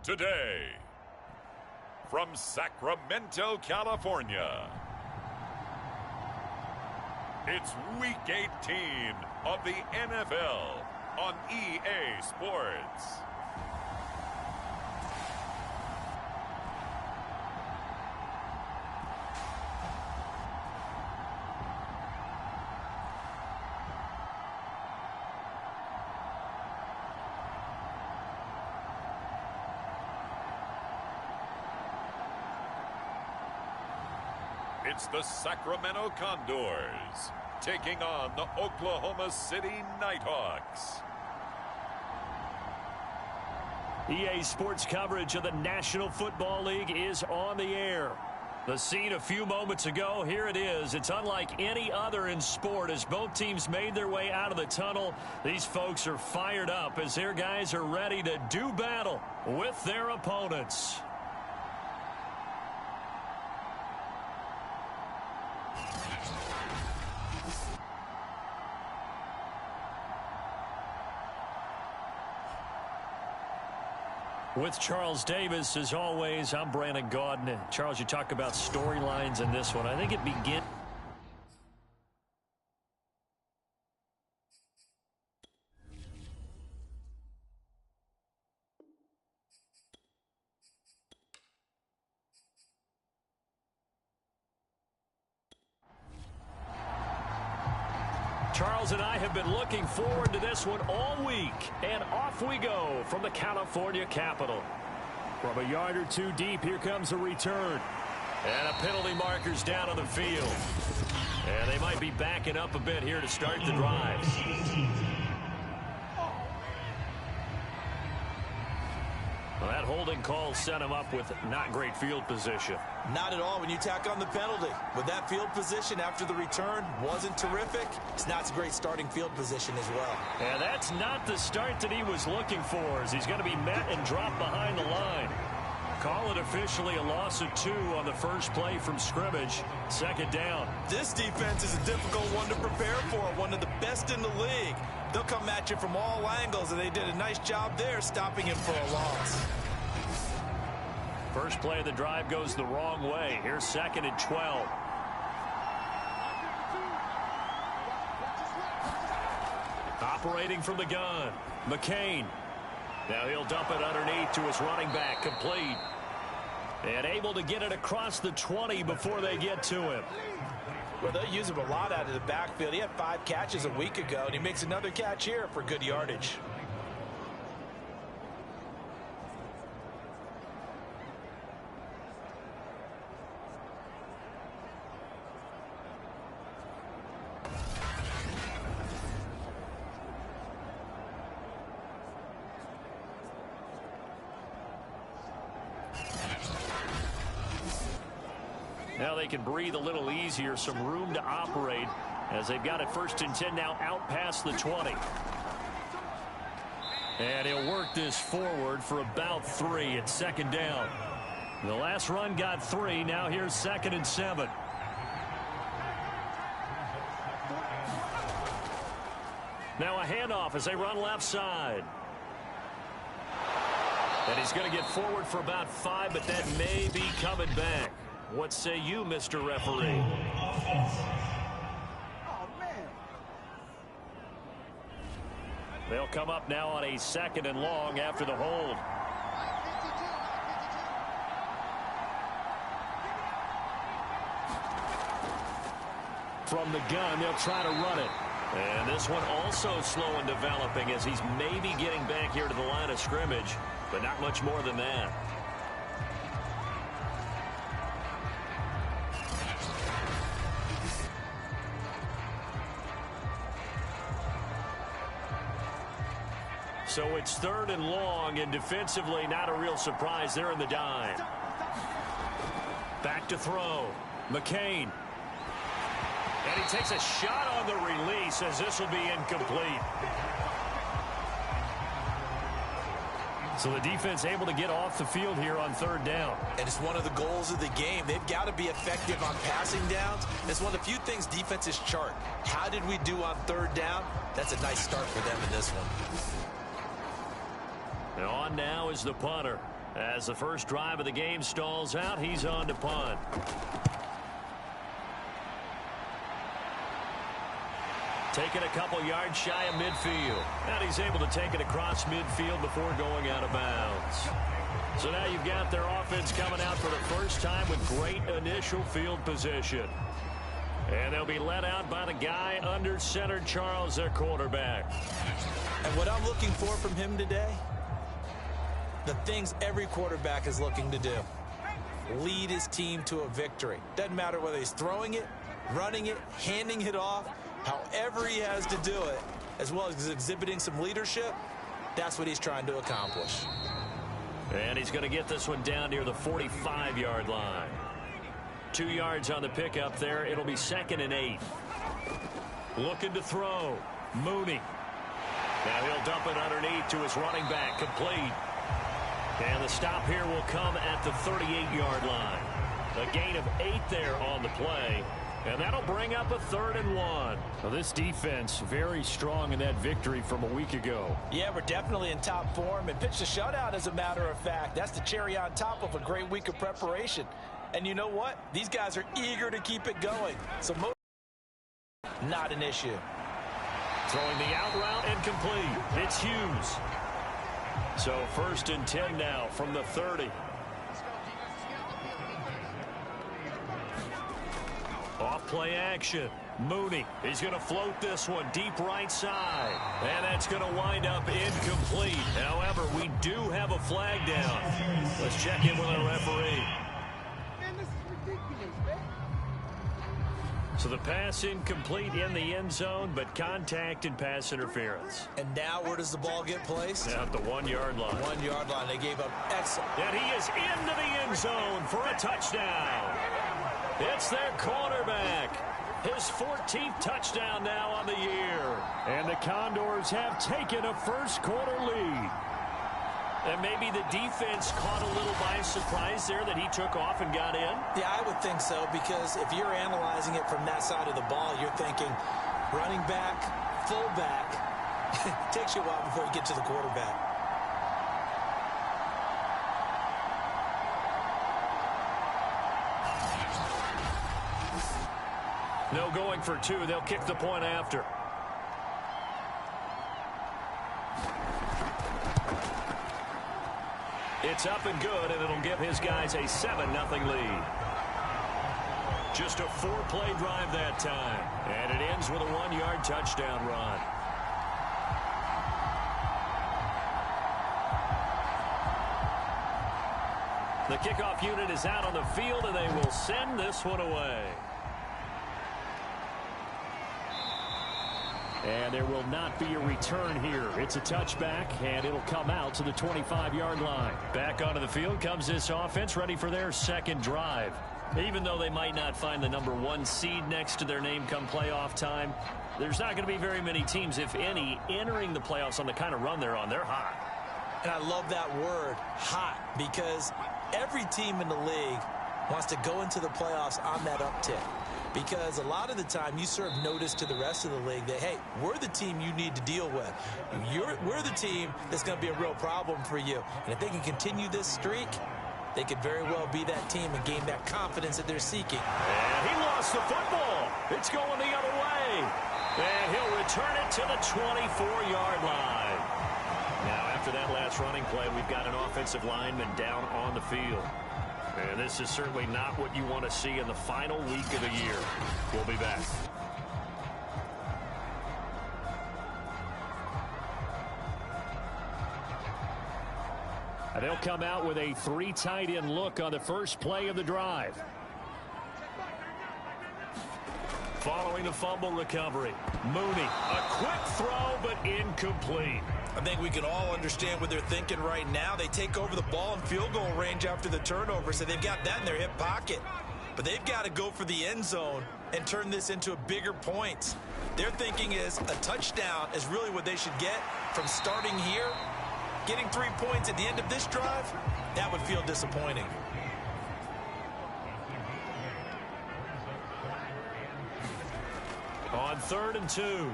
today. From Sacramento, California, it's Week 18 of the NFL on EA Sports. It's the Sacramento Condors taking on the Oklahoma City Nighthawks. EA Sports coverage of the National Football League is on the air. The scene a few moments ago, here it is. It's unlike any other in sport as both teams made their way out of the tunnel. These folks are fired up as their guys are ready to do battle with their opponents. With Charles Davis, as always, I'm Brandon Gaudin. Charles, you talk about storylines in this one. I think it begins. Charles and I have been looking forward to this one all week, and off we go from the California capital. From a yard or two deep, here comes a return. And a penalty marker's down on the field. And they might be backing up a bit here to start the drive. Well, that holding call set him up with not great field position. Not at all when you tack on the penalty. With that field position after the return wasn't terrific, it's not a great starting field position as well. And that's not the start that he was looking for, as he's going to be met and dropped behind the line. Call it officially a loss of 2 on the first play from scrimmage. Second down. This defense is a difficult one to prepare for, one of the best in the league. They'll come at you from all angles, and they did a nice job there stopping him for a loss. First play of the drive goes the wrong way. Here's 2nd and 12. Operating from the gun, McCain. Now he'll dump it underneath to his running back, complete. And able to get it across the 20 before they get to him. Well, they'll use him a lot out of the backfield. He had 5 catches a week ago, and he makes another catch here for good yardage. Now they can breathe a little easier, some room to operate as they've got it 1st and 10 now out past the 20. And he'll work this forward for about 3 at 2nd down. The last run got 3. Now here's 2nd and 7. Now a handoff as they run left side. And he's going to get forward for about 5, but that may be coming back. What say you, Mr. Referee? They'll come up now on a 2nd and long after the hold. From the gun, they'll try to run it. And this one also slow in developing as he's maybe getting back here to the line of scrimmage, but not much more than that. So it's 3rd and long, and defensively not a real surprise there in the dime. Back to throw. McCain. And he takes a shot on the release as this will be incomplete. So the defense able to get off the field here on 3rd down. And it's one of the goals of the game. They've got to be effective on passing downs. It's one of the few things defenses chart. How did we do on 3rd down? That's a nice start for them in this one. And on now is the punter. As the first drive of the game stalls out, he's on to punt. Taking a couple yards shy of midfield. And he's able to take it across midfield before going out of bounds. So now you've got their offense coming out for the first time with great initial field position. And they'll be led out by the guy under center, Charles, their quarterback. And what I'm looking for from him today, the things every quarterback is looking to do. Lead his team to a victory. Doesn't matter whether he's throwing it, running it, handing it off, however he has to do it, as well as exhibiting some leadership, that's what he's trying to accomplish. And he's going to get this one down near the 45-yard line. 2 yards on the pickup there. It'll be 2nd and 8. Looking to throw. Mooney. Now he'll dump it underneath to his running back. Complete. And the stop here will come at the 38-yard line. A gain of 8 there on the play. And that'll bring up a 3rd and 1. Well, this defense very strong in that victory from a week ago. Yeah, we're definitely in top form and pitched a shutout, as a matter of fact. That's the cherry on top of a great week of preparation. And you know what? These guys are eager to keep it going. So not an issue. Throwing the out route and complete. It's Hughes. So 1st and 10 now from the 30. Off play action. Mooney. He's going to float this one deep right side. And that's going to wind up incomplete. However, we do have a flag down. Let's check in with our referee. Man, this is ridiculous, man. So the pass incomplete in the end zone, but contact and pass interference. And now where does the ball get placed? Now at the 1-yard line. 1-yard line. They gave up excellent. And he is into the end zone for a touchdown. It's their quarterback. His 14th touchdown now on the year. And the Condors have taken a first-quarter lead. And maybe the defense caught a little by surprise there that he took off and got in. Yeah, I would think so, because if you're analyzing it from that side of the ball, you're thinking running back, fullback. It takes you a while before you get to the quarterback. No going for 2. They'll kick the point after. It's up and good, and it'll give his guys a 7-0 lead. Just a 4-play drive that time. And it ends with a 1-yard touchdown run. The kickoff unit is out on the field, and they will send this one away. And there will not be a return here. It's a touchback, and it'll come out to the 25-yard line. Back onto the field comes this offense, ready for their second drive. Even though they might not find the number 1 seed next to their name come playoff time, there's not going to be very many teams, if any, entering the playoffs on the kind of run they're on. They're hot. And I love that word, hot, because every team in the league wants to go into the playoffs on that uptick. Because a lot of the time you serve notice to the rest of the league that, hey, we're the team you need to deal with. We're the team that's going to be a real problem for you. And if they can continue this streak, they could very well be that team and gain that confidence that they're seeking. And he lost the football. It's going the other way. And he'll return it to the 24-yard line. Now, after that last running play, we've got an offensive lineman down on the field. And this is certainly not what you want to see in the final week of the year. We'll be back. And they'll come out with a 3 tight end look on the first play of the drive. Following the fumble recovery, Mooney, a quick throw but incomplete. I think we can all understand what they're thinking right now. They take over the ball in field goal range after the turnover, so they've got that in their hip pocket. But they've got to go for the end zone and turn this into a bigger point. Their thinking is a touchdown is really what they should get from starting here. Getting 3 points at the end of this drive, that would feel disappointing. On 3rd and 2,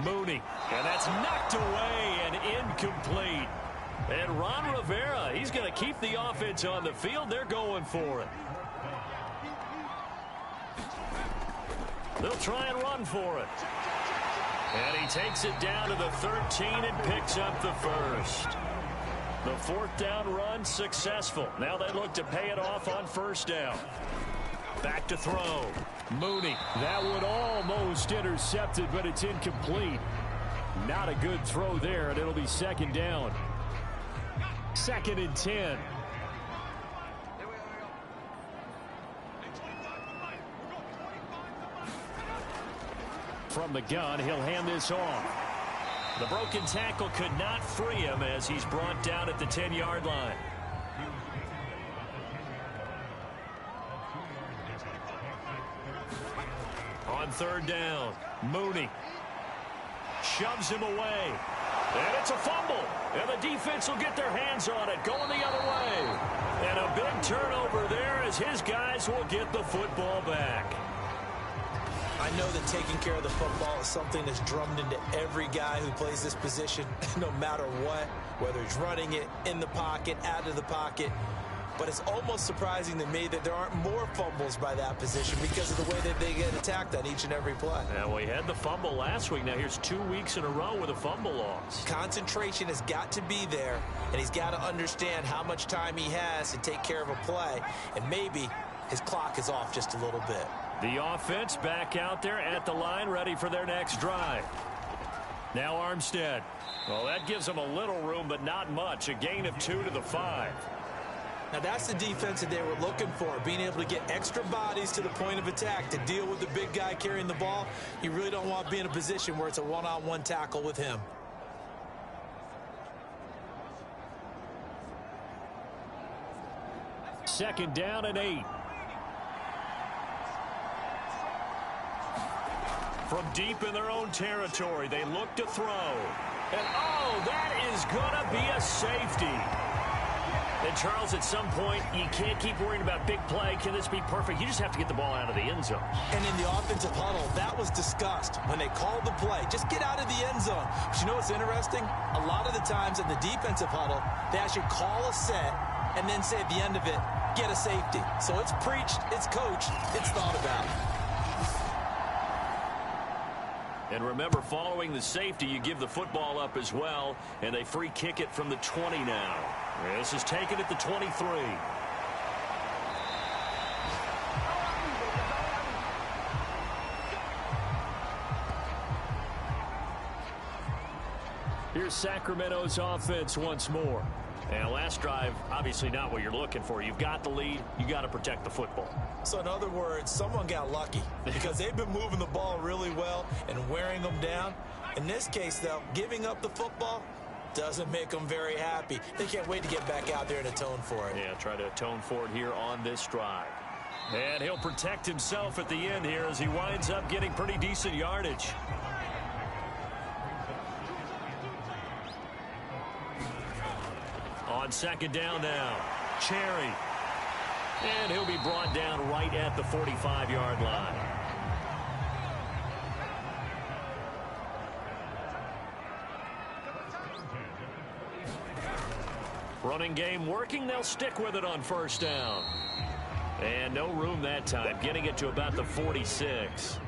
Mooney. And that's knocked away and incomplete. And Ron Rivera, he's going to keep the offense on the field. They're going for it. They'll try and run for it. And he takes it down to the 13 and picks up the first. The fourth down run successful. Now they look to pay it off on first down. Back to throw. Mooney. That one almost intercepted, but it's incomplete. Not a good throw there, and it'll be second down. 2nd and 10. From the gun, he'll hand this off. The broken tackle could not free him as he's brought down at the 10-yard line. On third down, Mooney shoves him away. And it's a fumble. And the defense will get their hands on it, going the other way. And a big turnover there as his guys will get the football back. I know that taking care of the football is something that's drummed into every guy who plays this position, no matter what, whether he's running it, in the pocket, out of the pocket. But it's almost surprising to me that there aren't more fumbles by that position because of the way that they get attacked on each and every play. And we had the fumble last week. Now here's 2 weeks in a row with a fumble loss. Concentration has got to be there, and he's got to understand how much time he has to take care of a play. And maybe his clock is off just a little bit. The offense back out there at the line, ready for their next drive. Now Armstead. Well, that gives them a little room, but not much. A gain of 2 to the 5. Now that's the defense that they were looking for, being able to get extra bodies to the point of attack to deal with the big guy carrying the ball. You really don't want to be in a position where it's a one-on-one tackle with him. Second down and 8. From deep in their own territory, they look to throw. And, oh, that is going to be a safety. And, Charles, at some point, you can't keep worrying about big play. Can this be perfect? You just have to get the ball out of the end zone. And in the offensive huddle, that was discussed when they called the play. Just get out of the end zone. But you know what's interesting? A lot of the times in the defensive huddle, they actually call a set and then say at the end of it, get a safety. So it's preached, it's coached, it's thought about. And remember, following the safety, you give the football up as well, and they free kick it from the 20 now. This is taken at the 23. Here's Sacramento's offense once more. And last drive, obviously not what you're looking for. You've got the lead. You got to protect the football. So in other words, someone got lucky because they've been moving the ball really well and wearing them down. In this case, though, giving up the football doesn't make them very happy. They can't wait to get back out there and atone for it. Yeah, try to atone for it here on this drive. And he'll protect himself at the end here as he winds up getting pretty decent yardage. On second down now, Cherry. And he'll be brought down right at the 45-yard line. Running game working. They'll stick with it on first down. And no room that time, getting it to about the 46.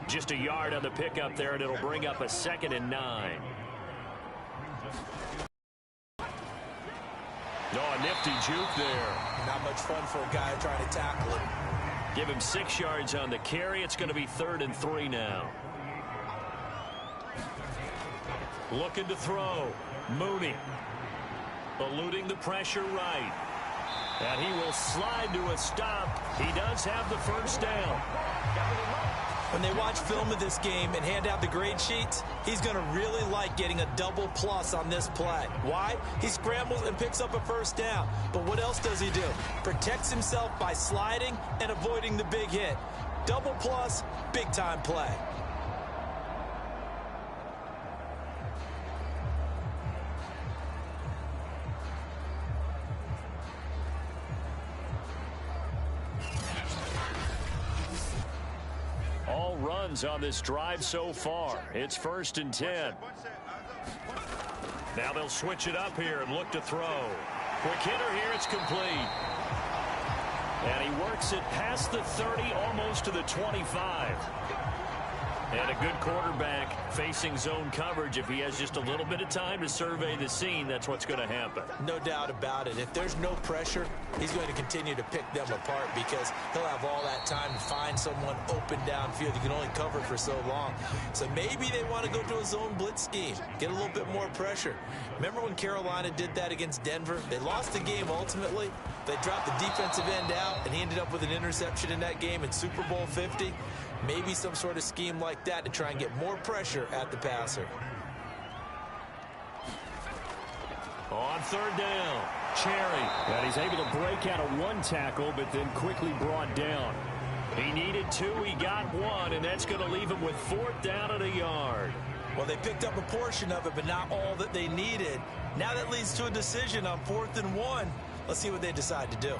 Just a yard on the pickup there, and it'll bring up a 2nd and 9. Oh, a nifty juke there. Not much fun for a guy trying to tackle it. Give him 6 yards on the carry. It's going to be 3rd and 3 now. Looking to throw. Mooney. Eluding the pressure right. And he will slide to a stop. He does have the first down. When they watch film of this game and hand out the grade sheets, he's going to really like getting a double plus on this play. Why? He scrambles and picks up a first down. But what else does he do? Protects himself by sliding and avoiding the big hit. Double plus, big time play. All runs on this drive so far. It's 1st and 10. Now they'll switch it up here and look to throw. Quick hitter here, it's complete. And he works it past the 30, almost to the 25. And a good quarterback facing zone coverage. If he has just a little bit of time to survey the scene, that's what's going to happen. No doubt about it. If there's no pressure, he's going to continue to pick them apart because he'll have all that time to find someone open downfield. You can only cover for so long. So maybe they want to go to a zone blitz scheme, get a little bit more pressure. Remember when Carolina did that against Denver? They lost the game ultimately. They dropped the defensive end out, and he ended up with an interception in that game in Super Bowl 50. Maybe some sort of scheme like that to try and get more pressure at the passer. On third down, Cherry. And he's able to break out of one tackle, but then quickly brought down. He needed two, he got one, and that's going to leave him with fourth down at a yard. Well, they picked up a portion of it, but not all that they needed. Now that leads to a decision on 4th and 1. Let's see what they decide to do.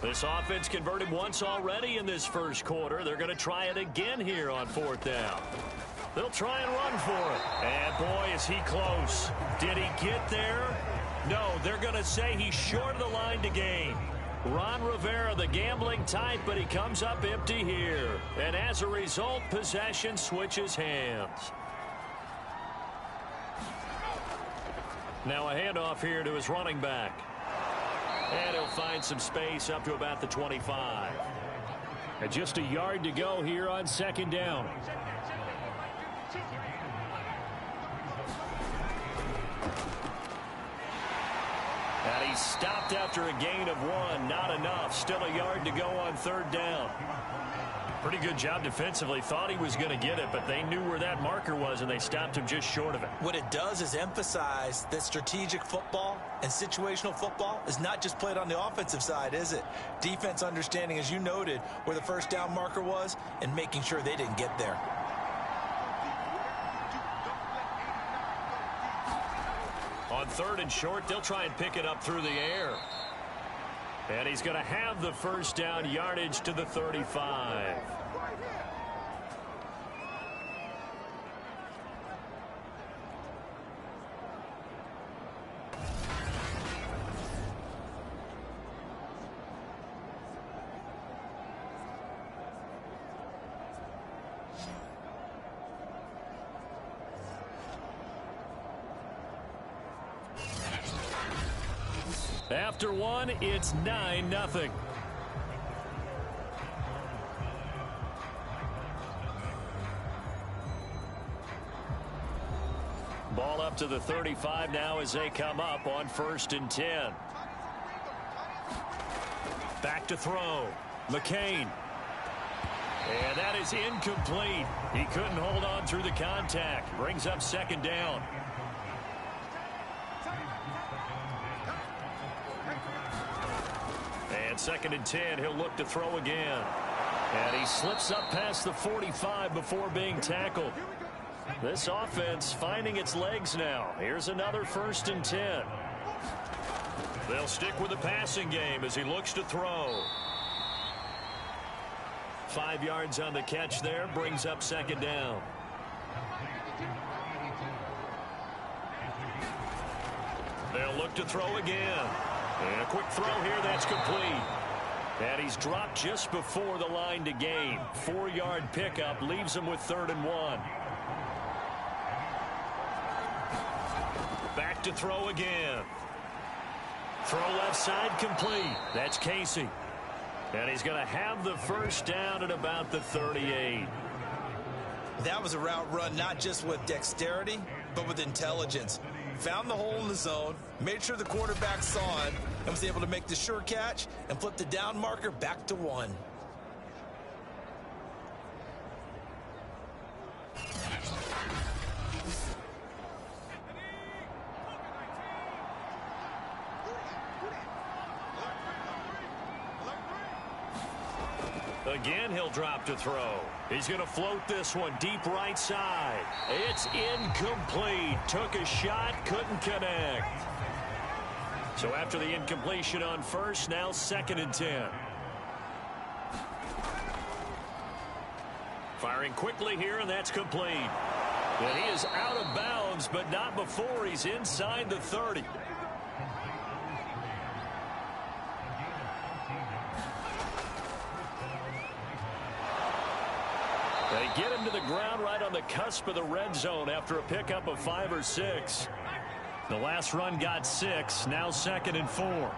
This offense converted once already in this first quarter. They're going to try it again here on 4th down. They'll try and run for it. And boy, is he close. Did he get there? No, they're going to say he's short of the line to gain. Ron Rivera, the gambling type, but he comes up empty here. And as a result, possession switches hands. Now a handoff here to his running back. And he'll find some space up to about the 25. And just a yard to go here on 2nd down. And he's stopped after a gain of 1. Not enough. Still a yard to go on 3rd down. Pretty good job defensively. Thought he was going to get it, but they knew where that marker was, and they stopped him just short of it. What it does is emphasize that strategic football and situational football is not just played on the offensive side, is it? Defense understanding, as you noted, where the 1st down marker was and making sure they didn't get there. On 3rd and short, they'll try and pick it up through the air. And he's going to have the 1st down, yardage to the 35. After 1, it's 9-0. Ball up to the 35 now as they come up on 1st and 10. Back to throw. McCain. And that is incomplete. He couldn't hold on through the contact. Brings up 2nd down. And 2nd and 10, he'll look to throw again. And he slips up past the 45 before being tackled. This offense finding its legs now. Here's another 1st and 10. They'll stick with the passing game as he looks to throw. 5 yards on the catch there, brings up 2nd down. They'll look to throw again. And a quick throw here, that's complete. And he's dropped just before the line to gain. 4-yard pickup leaves him with 3rd and 1. Back to throw again. Throw left side complete. That's Casey. And he's going to have the 1st down at about the 38. That was a route run not just with dexterity, but with intelligence. Found the hole in the zone, made sure the quarterback saw it, and was able to make the sure catch and flip the down marker back to 1. Again, he'll drop to throw. He's going to float this one deep right side. It's incomplete. Took a shot, couldn't connect. So after the incompletion on first, now 2nd and 10. Firing quickly here, and that's complete. And he is out of bounds, but not before he's inside the 30. They get him to the ground right on the cusp of the red zone after a pickup of 5 or 6. The last run got 6, now 2nd and 4.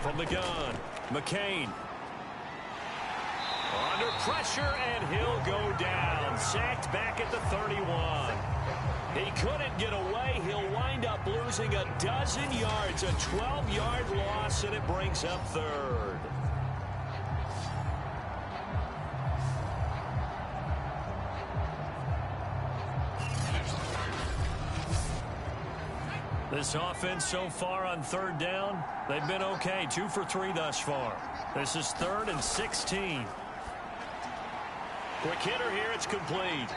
From the gun, McCain. Under pressure, and he'll go down. Sacked back at the 31. He couldn't get away. He'll wind up losing a dozen yards, a 12-yard loss, and it brings up 3rd. This offense so far on 3rd down, they've been okay. 2 for 3 thus far. This is 3rd and 16. Quick hitter here, it's complete.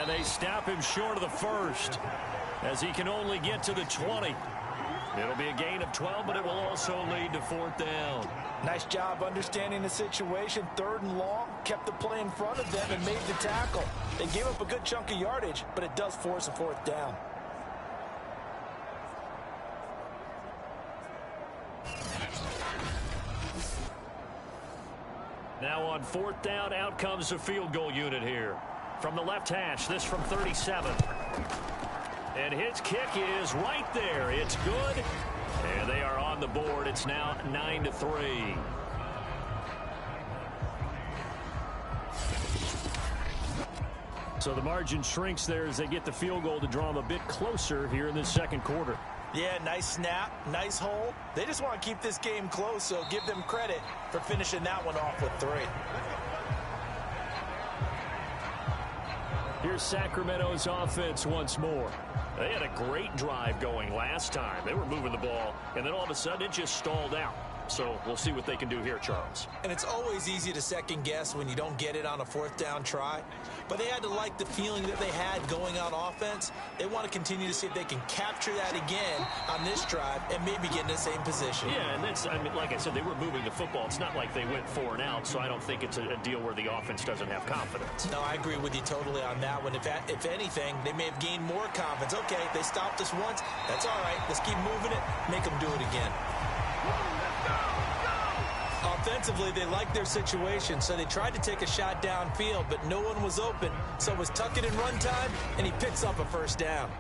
And they stop him short of the 1st as he can only get to the 20. It'll be a gain of 12, but it will also lead to 4th down. Nice job understanding the situation. 3rd and long, kept the play in front of them and made the tackle. They gave up a good chunk of yardage, but it does force a 4th down. Now on 4th down, out comes the field goal unit here. From the left hash, this from 37. And his kick is right there. It's good. And they are on the board. It's now 9-3. So the margin shrinks there as they get the field goal to draw them a bit closer here in this 2nd quarter. Yeah, nice snap, nice hold. They just want to keep this game close, so give them credit for finishing that one off with 3. Here's Sacramento's offense once more. They had a great drive going last time. They were moving the ball, and then all of a sudden it just stalled out. So we'll see what they can do here, Charles. And it's always easy to second guess when you don't get it on a 4th down try. But they had to like the feeling that they had going on offense. They want to continue to see if they can capture that again on this drive and maybe get in the same position. Yeah, and that's, I mean, like I said, they were moving the football. It's not like they went 4 and out, so I don't think it's a deal where the offense doesn't have confidence. No, I agree with you totally on that one. If anything, they may have gained more confidence. Okay, they stopped us once. That's all right. Let's keep moving it. Make them do it again. Offensively, they liked their situation, so they tried to take a shot downfield, but no one was open. So it was tuck it and run time, and he picks up a 1st down.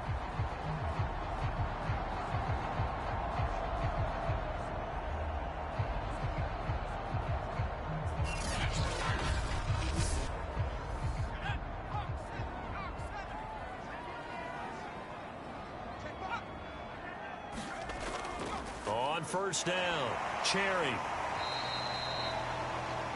On 1st down, Cherry.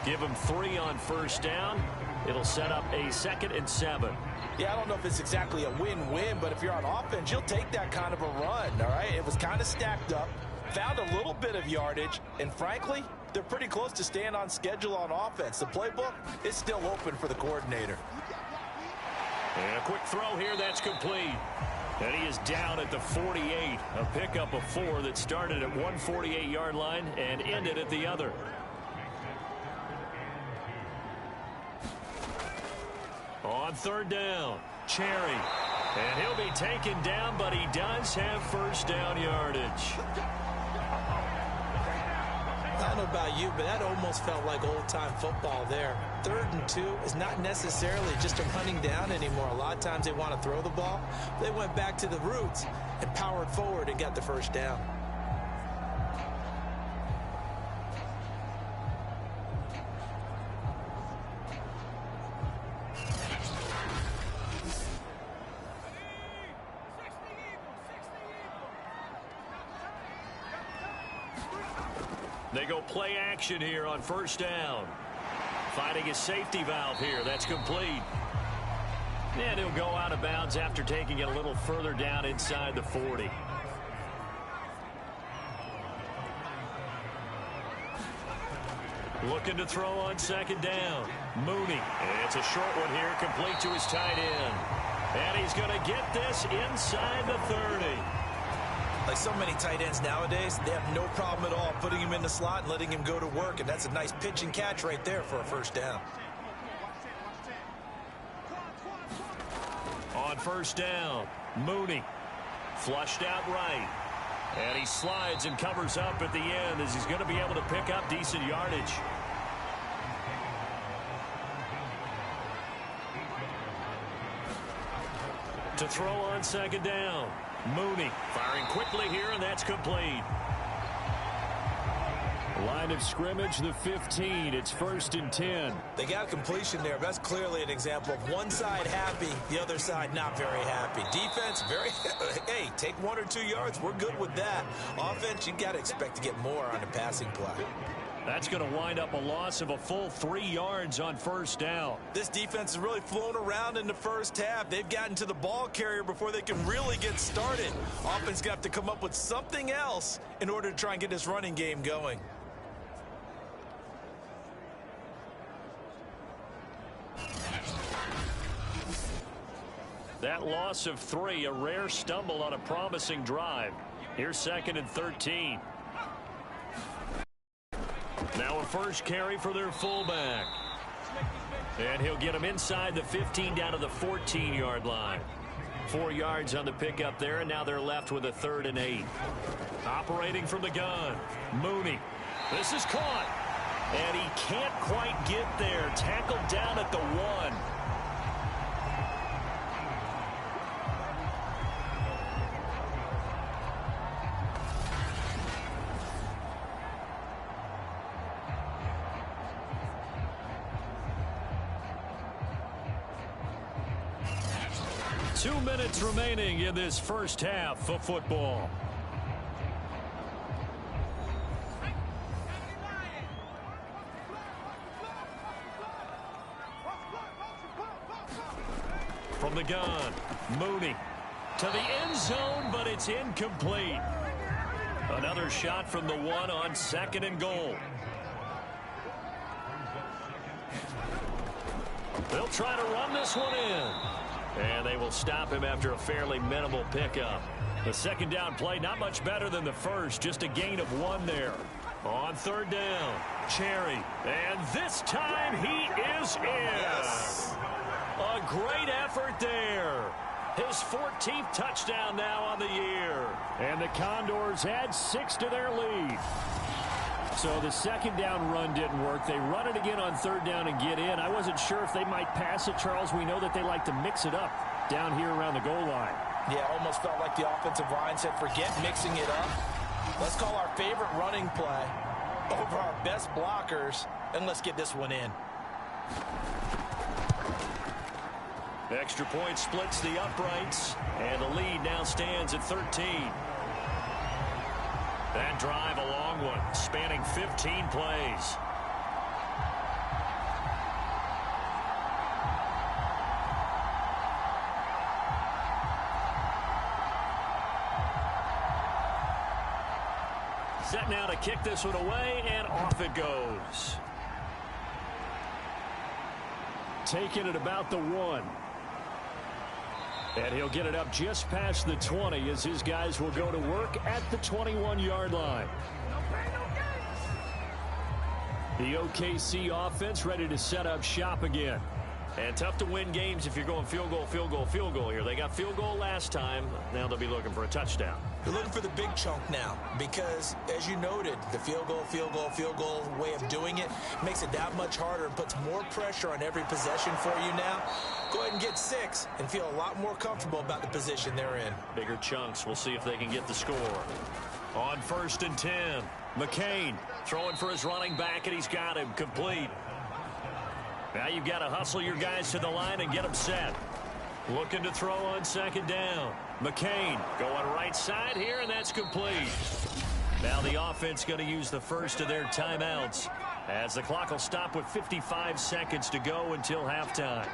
Give him 3 on 1st down. It'll set up a 2nd and 7. Yeah, I don't know if it's exactly a win-win, but if you're on offense, you'll take that kind of a run, all right? It was kind of stacked up, found a little bit of yardage, and frankly, they're pretty close to staying on schedule on offense. The playbook is still open for the coordinator. And a quick throw here, that's complete. And he is down at the 48. A pickup of 4 that started at one 48-yard line and ended at the other. On 3rd down, Cherry. And he'll be taken down, but he does have 1st down yardage. I don't know about you, but that almost felt like old-time football there. 3rd and 2 is not necessarily just a running down anymore. A lot of times they want to throw the ball. They went back to the roots and powered forward and got the 1st down. They go play action here on 1st down. Finding a safety valve here. That's complete. And he'll go out of bounds after taking it a little further down inside the 40. Looking to throw on second down. Mooney. It's a short one here, complete to his tight end. And he's going to get this inside the 30. Like so many tight ends nowadays, they have no problem at all putting him in the slot and letting him go to work. And that's a nice pitch and catch right there for a first down. On first down, Mooney. Flushed out right. And he slides and covers up at the end as he's going to be able to pick up decent yardage. To throw on second down, Mooney firing quickly here, and that's complete. Line of scrimmage, the 15. It's 1st and 10. They got a completion there. That's clearly an example of one side happy, the other side not very happy. Defense, very, hey, take 1 or 2 yards. We're good with that. Offense, you got to expect to get more on the passing play. That's going to wind up a loss of a full 3 yards on first down. This defense has really flown around in the first half. They've gotten to the ball carrier before they can really get started. Offense got to come up with something else in order to try and get this running game going. That loss of 3, a rare stumble on a promising drive. Here's 2nd and 13. Now a first carry for their fullback. And he'll get him inside the 15 down to the 14-yard line. 4 yards on the pickup there, and now they're left with a 3rd and 8. Operating from the gun, Mooney. This is caught. And he can't quite get there. Tackled down at the 1. 2 minutes remaining in this first half of football. From the gun, Mooney to the end zone, but it's incomplete. Another shot from the 1 on 2nd and goal. They'll try to run this one in. And they will stop him after a fairly minimal pickup. The second down play, not much better than the first, just a gain of 1 there. On 3rd down, Cherry. And this time he is in. Yes. A great effort there. His 14th touchdown now on the year. And the Condors add 6 to their lead. So the second down run didn't work. They run it again on 3rd down and get in. I wasn't sure if they might pass it, Charles. We know that they like to mix it up down here around the goal line. Yeah, almost felt like the offensive line said, forget mixing it up. Let's call our favorite running play over our best blockers, and let's get this one in. Extra point splits the uprights, and the lead now stands at 13. That drive, a long one, spanning 15 plays. Set now to kick this one away, and off it goes. Taking it about the 1. And he'll get it up just past the 20 as his guys will go to work at the 21-yard line. The OKC offense ready to set up shop again. And tough to win games if you're going field goal, field goal, field goal here. They got field goal last time. Now they'll be looking for a touchdown. They're looking for the big chunk now because, as you noted, the field goal way of doing it makes it that much harder and puts more pressure on every possession for you now. Go ahead and get 6 and feel a lot more comfortable about the position they're in. Bigger chunks. We'll see if they can get the score. On 1st and 10, McCain throwing for his running back, and he's got him complete. Now you've got to hustle your guys to the line and get them set. Looking to throw on 2nd down. McCain going right side here, and that's complete. Now the offense going to use the first of their timeouts as the clock will stop with 55 seconds to go until halftime.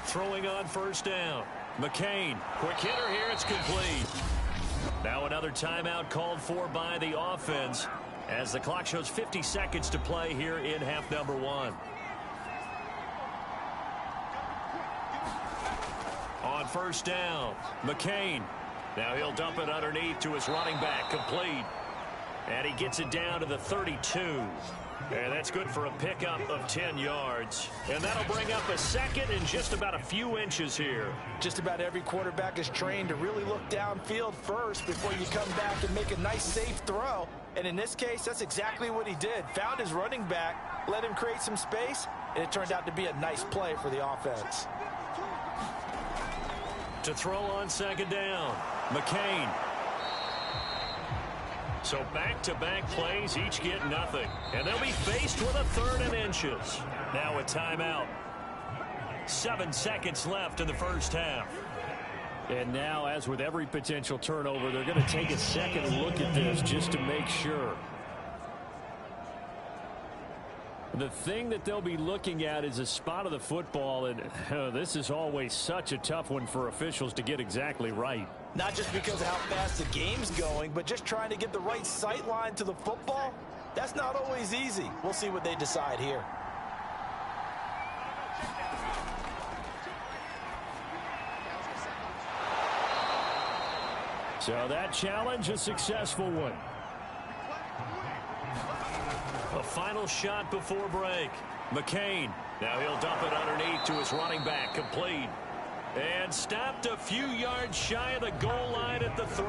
Throwing on 1st down. McCain, quick hitter here, it's complete. Now another timeout called for by the offense as the clock shows 50 seconds to play here in half number one. On first down, McCain. Now he'll dump it underneath to his running back, complete. And he gets it down to the 32. And that's good for a pickup of 10 yards. And that'll bring up a second and just about a few inches here. Just about every quarterback is trained to really look downfield first before you come back and make a nice, safe throw. And in this case, that's exactly what he did. Found his running back, let him create some space, and it turned out to be a nice play for the offense. To throw on second down, McCain. So back-to-back plays, each get nothing. And they'll be faced with a third and inches. Now a timeout. 7 seconds left in the first half. And now, as with every potential turnover, they're going to take a second look at this just to make sure. The thing that they'll be looking at is a spot of the football, and this is always such a tough one for officials to get exactly right. Not just because of how fast the game's going, but just trying to get the right sight line to the football. That's not always easy. We'll see what they decide here. So that challenge, a successful one. A final shot before break. McCain. Now he'll dump it underneath to his running back, complete. And stopped a few yards shy of the goal line at the 3.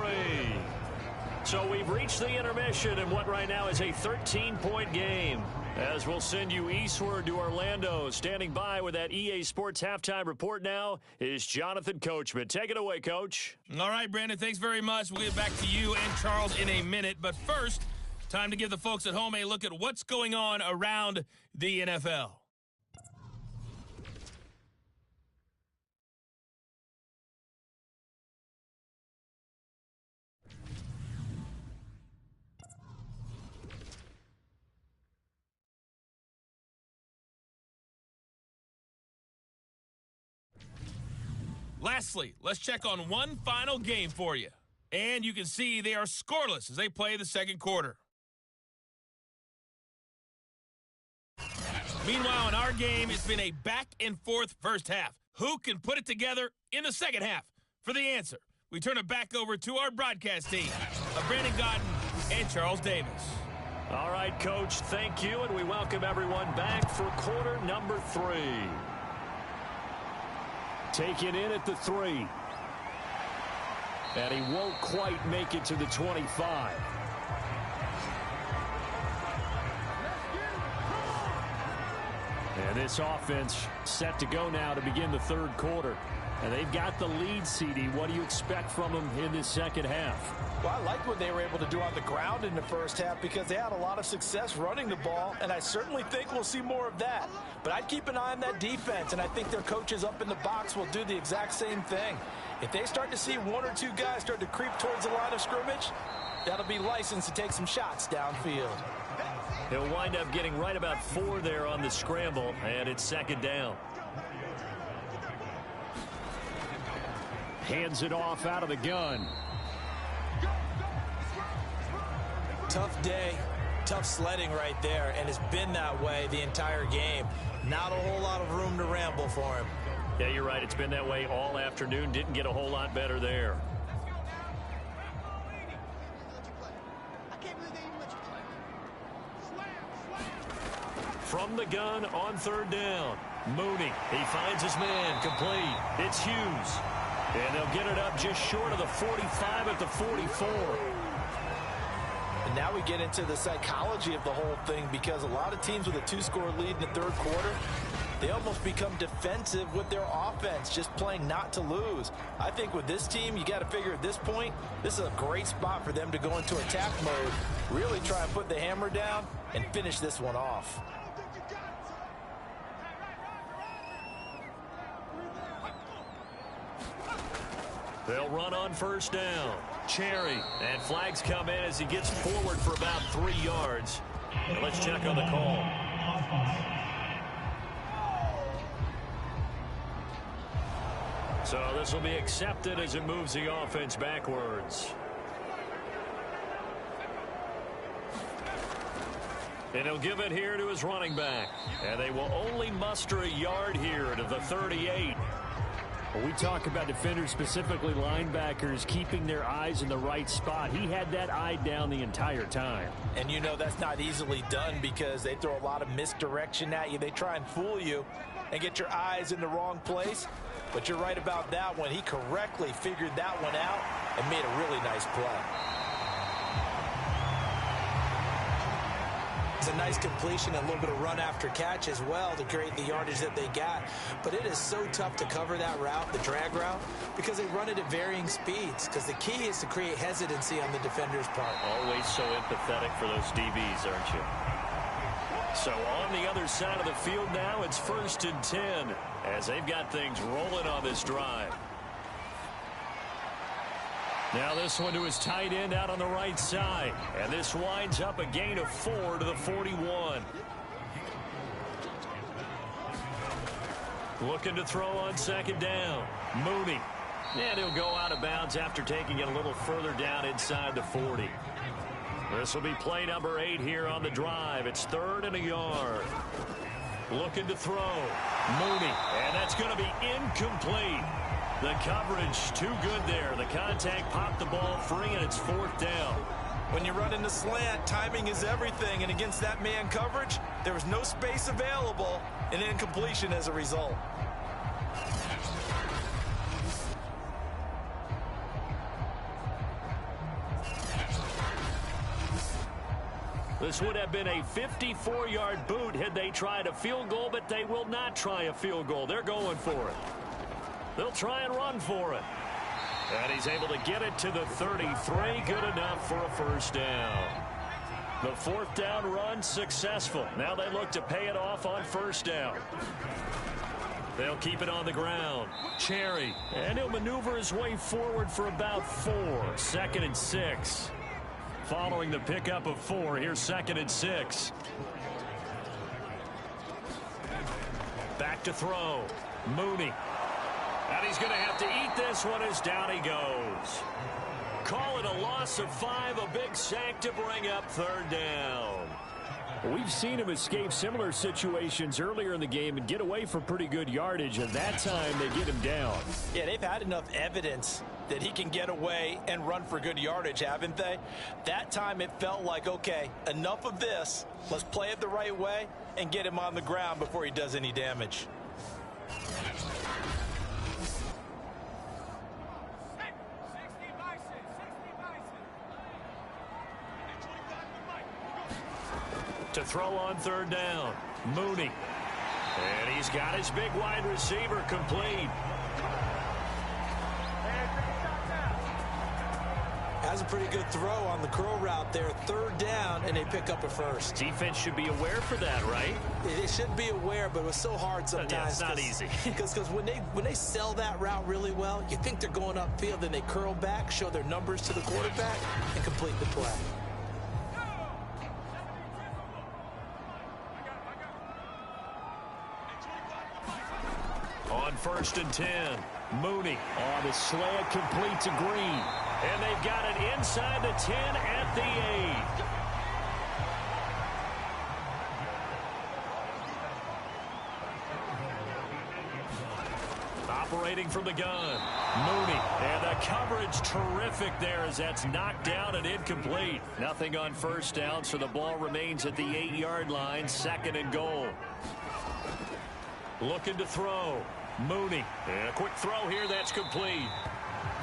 So we've reached the intermission in what right now is a 13-point game. As we'll send you eastward to Orlando. Standing by with that EA Sports halftime report now is Jonathan Coachman. Take it away, Coach. All right, Brandon, thanks very much. We'll get back to you and Charles in a minute. But first, time to give the folks at home a look at what's going on around the NFL. Lastly, let's check on one final game for you. And you can see they are scoreless as they play the second quarter. Meanwhile, in our game, it's been a back-and-forth first half. Who can put it together in the second half? For the answer, we turn it back over to our broadcast team of Brandon Gaudin and Charles Davis. All right, Coach, thank you, and we welcome everyone back for quarter number 3. Taken in at the 3. And he won't quite make it to the 25. And this offense set to go now to begin the third quarter. And they've got the lead, CD. What do you expect from them in this second half? Well, I liked what they were able to do on the ground in the first half because they had a lot of success running the ball, and I certainly think we'll see more of that. But I'd keep an eye on that defense, and I think their coaches up in the box will do the exact same thing. If they start to see 1 or 2 guys start to creep towards the line of scrimmage, that'll be licensed to take some shots downfield. He'll wind up getting right about 4 there on the scramble, and it's second down. Hands it off out of the gun. Tough day, tough sledding right there, and it's been that way the entire game. Not a whole lot of room to ramble for him. Yeah, you're right. It's been that way all afternoon. Didn't get a whole lot better there. From the gun on third down, Mooney. He finds his man, complete. It's Hughes. And they'll get it up just short of the 45 at the 44. And now we get into the psychology of the whole thing because a lot of teams with a 2-score lead in the third quarter, they almost become defensive with their offense, just playing not to lose. I think with this team, you got to figure at this point, this is a great spot for them to go into attack mode, really try and put the hammer down and finish this one off. They'll run on first down. Cherry. And flags come in as he gets forward for about 3 yards. And let's check on the call. So this will be accepted as it moves the offense backwards. And he'll give it here to his running back. And they will only muster a yard here to the 38. Well, we talk about defenders, specifically linebackers, keeping their eyes in the right spot. He had that eye down the entire time. And you know that's not easily done because they throw a lot of misdirection at you. They try and fool you and get your eyes in the wrong place. But you're right about that one. He correctly figured that one out and made a really nice play. It's a nice completion and a little bit of run after catch as well to create the yardage that they got. But it is so tough to cover that route, the drag route, because they run it at varying speeds. Because the key is to create hesitancy on the defender's part. Always so empathetic for those DBs, aren't you? So on the other side of the field now, it's 1st and 10 as they've got things rolling on this drive. Now this one to his tight end out on the right side. And this winds up a gain of 4 to the 41. Looking to throw on 2nd down. Mooney. And he'll go out of bounds after taking it a little further down inside the 40. This will be play number 8 here on the drive. It's 3rd and a yard. Looking to throw. Mooney. And that's going to be incomplete. The coverage too good there. The contact popped the ball free, and it's 4th down. When you run in the slant, timing is everything. And against that man coverage, there was no space available, and incompletion as a result. This would have been a 54-yard boot had they tried a field goal, but they will not try a field goal. They're going for it. They'll try and run for it. And he's able to get it to the 33. Good enough for a 1st down. The 4th down run successful. Now they look to pay it off on 1st down. They'll keep it on the ground. Cherry. And he'll maneuver his way forward for about 4. 2nd and 6. Following the pickup of 4, here's 2nd and 6. Back to throw. Mooney. And he's going to have to eat this one as down he goes. Call it a loss of 5, a big sack to bring up 3rd down. We've seen him escape similar situations earlier in the game and get away for pretty good yardage, and that time they get him down. Yeah, they've had enough evidence that he can get away and run for good yardage, haven't they? That time it felt like, okay, enough of this. Let's play it the right way and get him on the ground before he does any damage. To throw on 3rd down. Mooney. And he's got his big wide receiver complete. Has a pretty good throw on the curl route there. 3rd down, and they pick up a 1st. Defense should be aware for that, right? They should be aware, but it was so hard sometimes. Yeah, it's not easy. Because when they sell that route really well, you think they're going upfield, then they curl back, show their numbers to the quarterback, and complete the play. On 1st and 10, Mooney. Oh, the slant complete to Green. And they've got it inside the 10 at the 8. Operating from the gun. Mooney. And the coverage terrific there as that's knocked down and incomplete. Nothing on 1st down, so the ball remains at the 8-yard line. 2nd and goal. Looking to throw. Mooney. And a quick throw here. That's complete.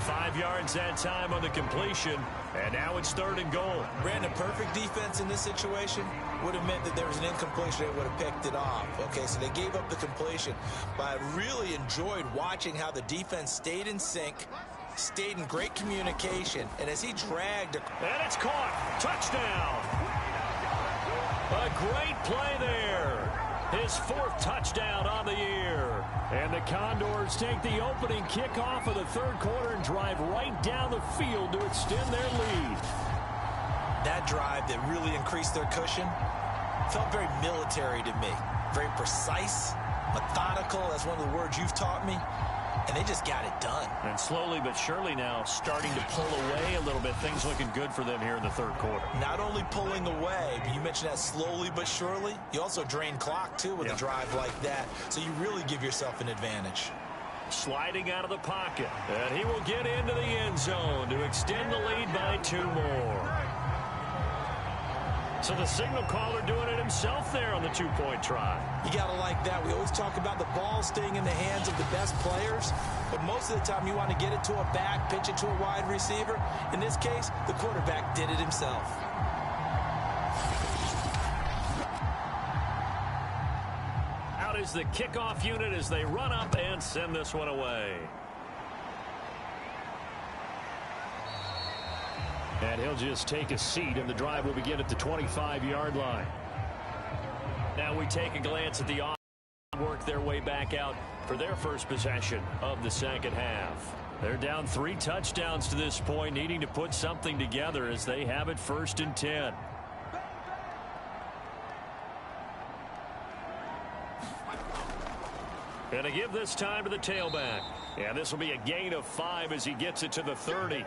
5 yards that time on the completion. And now it's 3rd and goal. Brandon, perfect defense in this situation would have meant that there was an incompletion. They would have picked it off. Okay, so they gave up the completion. But I really enjoyed watching how the defense stayed in sync, stayed in great communication. And as he dragged. And it's caught. Touchdown. A great play there. His 4th touchdown on the year. And the Condors take the opening kickoff of the 3rd quarter and drive right down the field to extend their lead. That drive that really increased their cushion felt very military to me. Very precise, methodical, that's one of the words you've taught me. and they just got it done. And slowly but surely now starting to pull away a little bit. Things looking good for them here in the third quarter. Not only pulling away, but you mentioned that slowly but surely. You also drain clock, too, with a drive like that. So you really give yourself an advantage. Sliding out of the pocket, and he will get into the end zone to extend the lead by 2 more. So the signal caller doing it himself there on the 2-point try. You got to like that. We always talk about the ball staying in the hands of the best players, but most of the time you want to get it to a back, pitch it to a wide receiver. In this case, the quarterback did it himself. Out is the kickoff unit as they run up and send this one away. And he'll just take a seat, and the drive will begin at the 25-yard line. Now we take a glance at the offense, work their way back out for their first possession of the second half. They're down 3 touchdowns to this point, needing to put something together as they have it 1st and 10. And to give this time to the tailback. And this will be a gain of 5 as he gets it to the 30.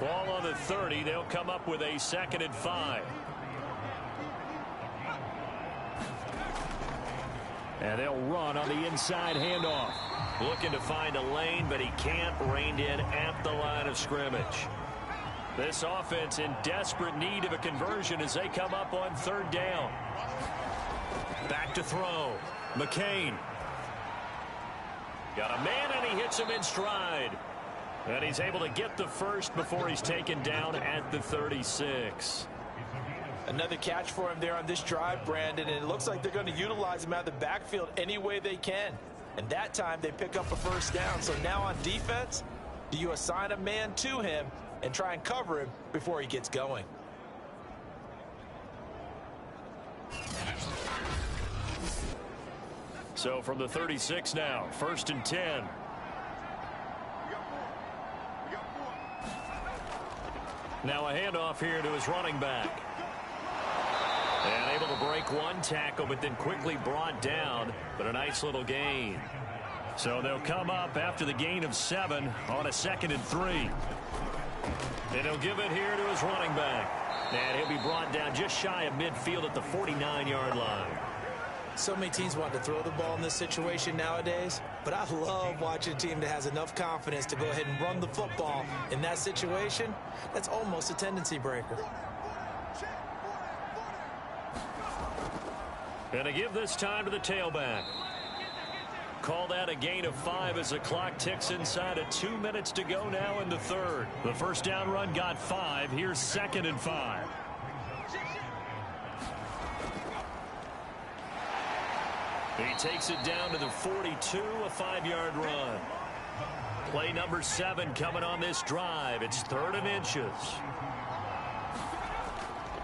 Ball on the 30. They'll come up with a 2nd and 5. And they'll run on the inside handoff. Looking to find a lane, but he can't. Reined in at the line of scrimmage. This offense in desperate need of a conversion as they come up on 3rd down. Back to throw. McCain. Got a man, and he hits him in stride. And he's able to get the first before he's taken down at the 36. Another catch for him there on this drive, Brandon, and it looks like they're going to utilize him out of the backfield any way they can. And that time they pick up a 1st down. So now on defense, do you assign a man to him and try and cover him before he gets going? So from the 36 now, 1st and 10. Now a handoff here to his running back. And able to break 1 tackle, but then quickly brought down. But a nice little gain. So they'll come up after the gain of 7 on a 2nd and 3. And he'll give it here to his running back. And he'll be brought down just shy of midfield at the 49-yard line. So many teams want to throw the ball in this situation nowadays, but I love watching a team that has enough confidence to go ahead and run the football in that situation. That's almost a tendency breaker. And to give this time to the tailback. Call that a gain of 5 as the clock ticks inside of 2 minutes to go now in the 3rd. The 1st down run got 5. Here's 2nd and 5. He takes it down to the 42, a 5-yard run. Play number 7 coming on this drive. It's 3rd and inches.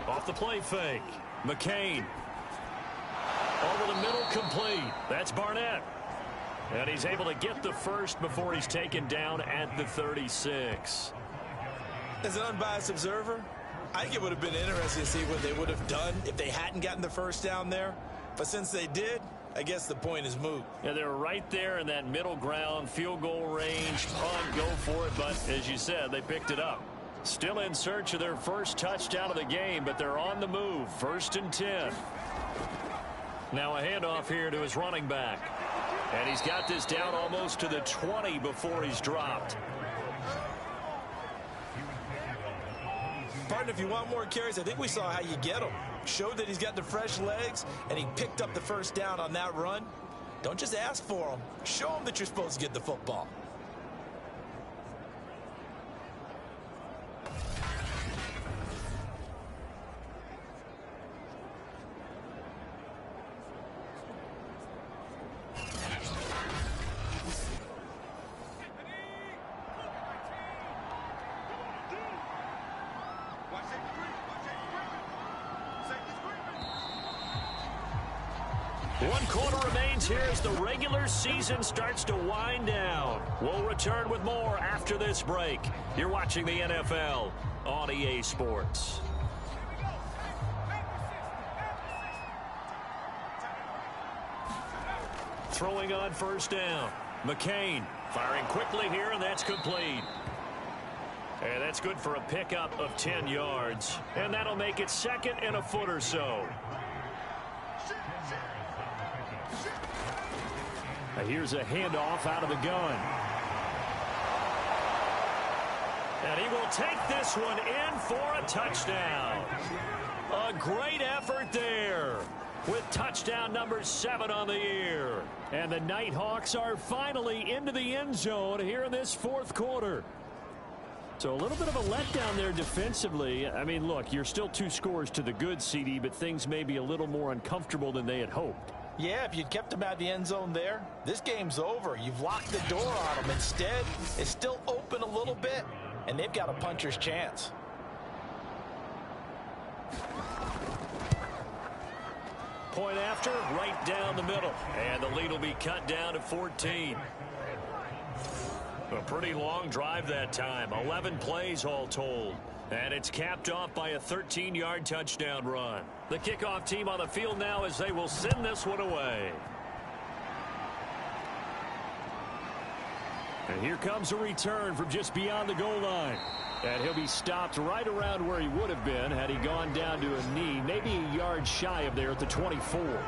Off the play fake. McCain. Over the middle, complete. That's Barnett. And he's able to get the first before he's taken down at the 36. As an unbiased observer, I think it would have been interesting to see what they would have done if they hadn't gotten the first down there. But since they did, I guess the point is moot. Yeah, they're right there in that middle ground, field goal range, punt, go for it. But as you said, they picked it up. Still in search of their first touchdown of the game, but they're on the move. 1st and 10. Now a handoff here to his running back. And he's got this down almost to the 20 before he's dropped. Partner, if you want more carries, I think we saw how you get them. Showed that he's got the fresh legs, and he picked up the first down on that run. Don't just ask for them. Show them that you're supposed to get the football. One quarter remains here as the regular season starts to wind down. We'll return with more after this break. You're watching the NFL on EA Sports. Throwing on 1st down. McCain Firing quickly here, and that's complete. And that's good for a pickup of 10 yards. And that'll make it 2nd and a foot or so. Now here's a handoff out of the gun. And he will take this one in for a touchdown. A great effort there with touchdown number 7 on the year. And the Nighthawks are finally into the end zone here in this 4th quarter. So a little bit of a letdown there defensively. I mean, look, you're still 2 scores to the good, CD, but things may be a little more uncomfortable than they had hoped. Yeah, if you'd kept them out of the end zone there, this game's over. You've locked the door on them. Instead, it's still open a little bit, and they've got a puncher's chance. Point after, right down the middle. And the lead will be cut down to 14. A pretty long drive that time. 11 plays all told. And it's capped off by a 13-yard touchdown run. The kickoff team on the field now as they will send this one away. And here comes a return from just beyond the goal line. And he'll be stopped right around where he would have been had he gone down to a knee, maybe a yard shy of there at the 24.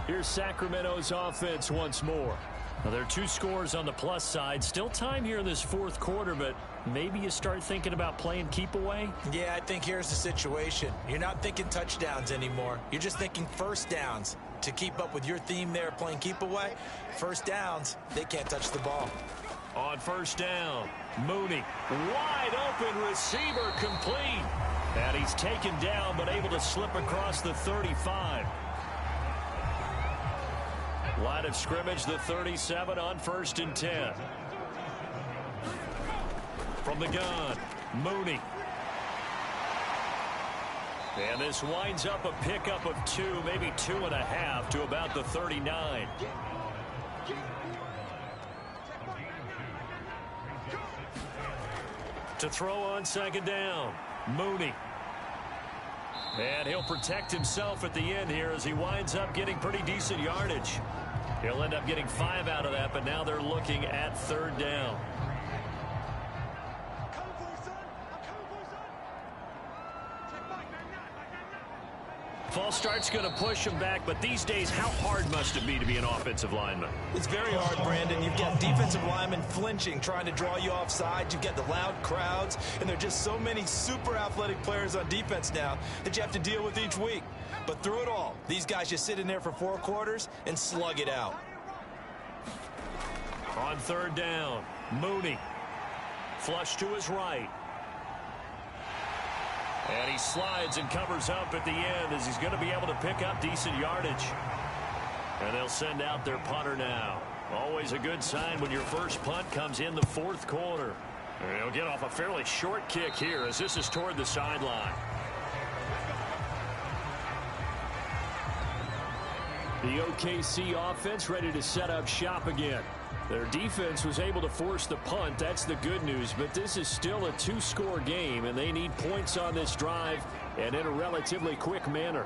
Here's Sacramento's offense once more. Now, there are 2 scores on the plus side. Still time here in this 4th quarter, but maybe you start thinking about playing keep away? Yeah, I think here's the situation. You're not thinking touchdowns anymore. You're just thinking first downs. To keep up with your theme there, playing keep away, first downs, they can't touch the ball. On first down, Mooney. Wide open receiver complete. And he's taken down but able to slip across the 35. Line of scrimmage, the 37 on 1st and 10. From the gun, Mooney. And this winds up a pickup of 2, maybe 2.5 to about the 39. To throw on 2nd down, Mooney. And he'll protect himself at the end here as he winds up getting pretty decent yardage. He'll end up getting 5 out of that, but now they're looking at 3rd down. False start's going to push him back, but these days, how hard must it be to be an offensive lineman? It's very hard, Brandon. You've got defensive linemen flinching, trying to draw you offside. You've got the loud crowds, and there are just so many super athletic players on defense now that you have to deal with each week. But through it all, these guys just sit in there for 4 quarters and slug it out. On 3rd down, Mooney. Flush to his right. And he slides and covers up at the end as he's going to be able to pick up decent yardage. And they'll send out their punter now. Always a good sign when your first punt comes in the 4th quarter. And he'll get off a fairly short kick here as this is toward the sideline. The OKC offense ready to set up shop again. Their defense was able to force the punt. That's the good news. But this is still a 2-score game, and they need points on this drive and in a relatively quick manner.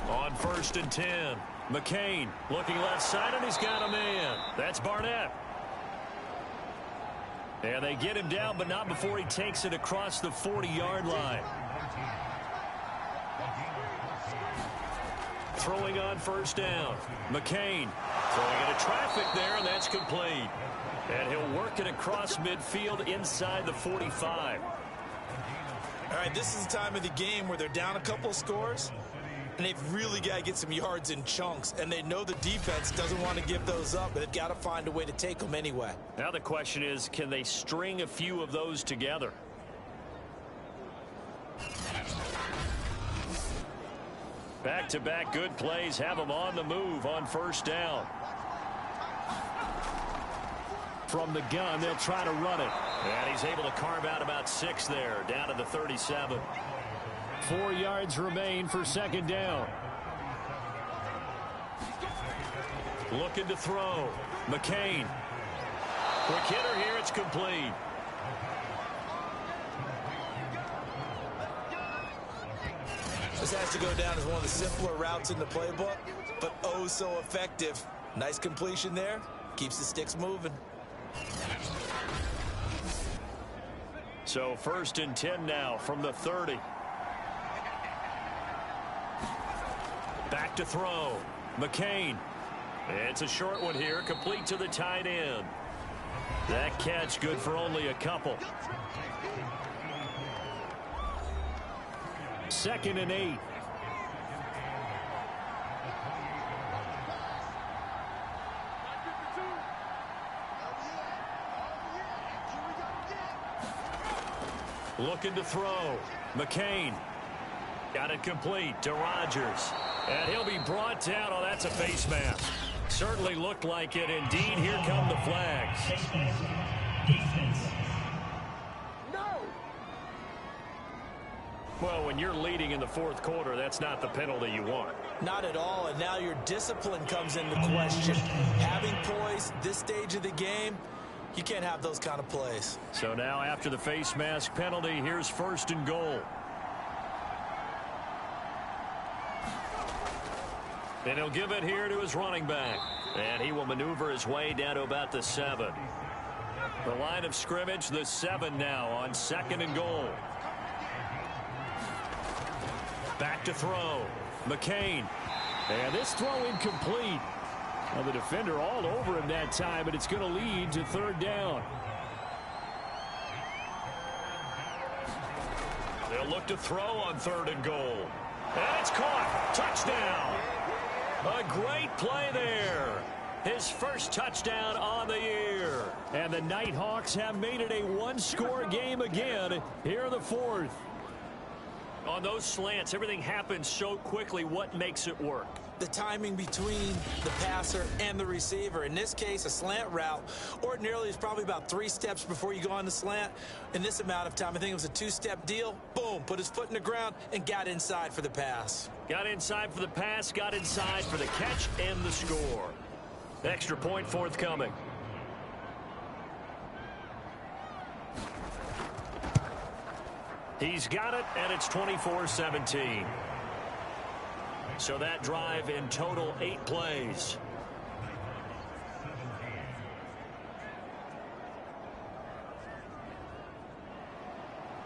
On 1st and 10, McCain looking left side, and he's got a man. That's Barnett. And they get him down, but not before he takes it across the 40-yard line. Throwing on 1st down. McCain throwing into traffic there, and that's complete. And he'll work it across midfield inside the 45. All right, this is the time of the game where they're down a couple of scores, and they've really got to get some yards in chunks, and they know the defense doesn't want to give those up, but they've got to find a way to take them anyway. Now the question is, can they string a few of those together? Back-to-back good plays have them on the move on 1st down. From the gun, they'll try to run it. And he's able to carve out about 6 there, down to the 37. 4 yards remain for 2nd down. Looking to throw. McCain. Quick hitter here, it's complete. This has to go down as one of the simpler routes in the playbook. but oh so effective. Nice completion there. Keeps the sticks moving. So 1st and 10 now from the 30. Back to throw. McCain. It's a short one here, complete to the tight end. That catch good for only a couple. 2nd and 8. Looking to throw. McCain. Got it complete to Rodgers. And he'll be brought down. Oh, that's a face mask. Certainly looked like it. Indeed, here come the flags. No! Well, when you're leading in the 4th quarter, that's not the penalty you want. Not at all, and now your discipline comes into question. Having poise this stage of the game, you can't have those kind of plays. So now after the face mask penalty, here's 1st and goal. And he'll give it here to his running back. And he will maneuver his way down to about the 7. The line of scrimmage, the 7 now on 2nd and goal. Back to throw. McCain. And this throw incomplete. Well, the defender all over him that time, but it's going to lead to 3rd down. They'll look to throw on 3rd and goal. And it's caught. Touchdown. A great play there. His first touchdown on the year. And the Nighthawks have made it a one-score game again here in the 4th. On those slants, everything happens so quickly. What makes it work? The timing between the passer and the receiver. In this case, a slant route ordinarily is probably about 3 steps before you go on the slant. In this amount of time, I think it was a 2-step deal. Boom, put his foot in the ground and got inside for the pass. Got inside for the pass, got inside for the catch and the score. Extra point forthcoming. He's got it, and it's 24-17. So that drive in total 8 plays.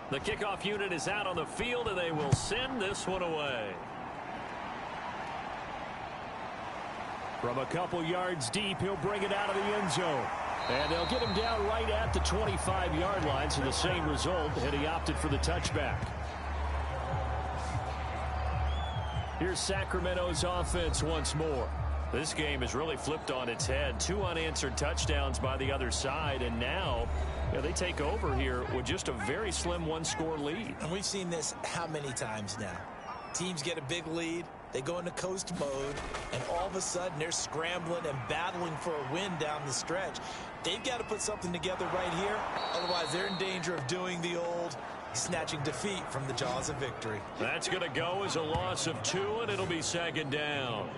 The kickoff unit is out on the field, and they will send this one away. From a couple yards deep, he'll bring it out of the end zone. And they'll get him down right at the 25-yard line, so the same result, and he opted for the touchback. Here's Sacramento's offense once more. This game has really flipped on its head. 2 unanswered touchdowns by the other side, and now they take over here with just a very slim one-score lead. And we've seen this how many times now? Teams get a big lead, they go into coast mode, and all of a sudden they're scrambling and battling for a win down the stretch. They've got to put something together right here, otherwise they're in danger of doing the old snatching defeat from the jaws of victory. That's going to go as a loss of 2, and it'll be 2nd down.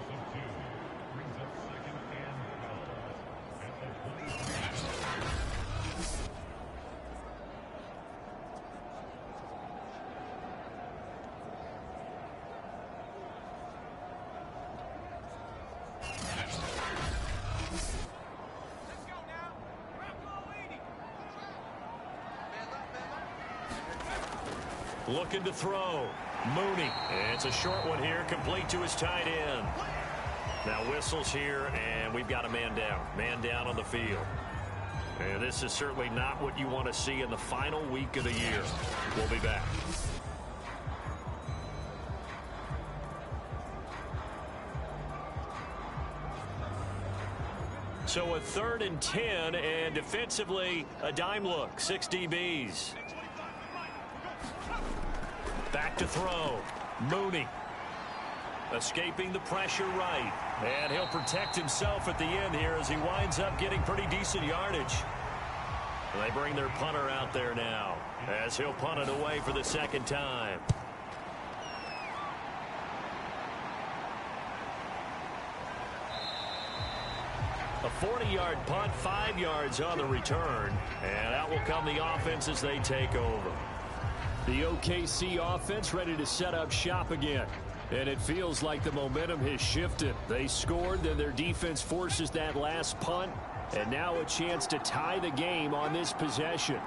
Looking to throw. Mooney. It's a short one here, complete to his tight end. Now whistles here, and we've got a man down. Man down on the field. And this is certainly not what you want to see in the final week of the year. We'll be back. So a 3rd and 10, and defensively, a dime look. 6 DBs. Back to throw. Mooney. Escaping the pressure right. And he'll protect himself at the end here as he winds up getting pretty decent yardage. They bring their punter out there now as he'll punt it away for the 2nd time. A 40-yard punt, 5 yards on the return. And out will come the offense as they take over. The OKC offense ready to set up shop again. And it feels like the momentum has shifted. They scored, then their defense forces that last punt, and now a chance to tie the game on this possession.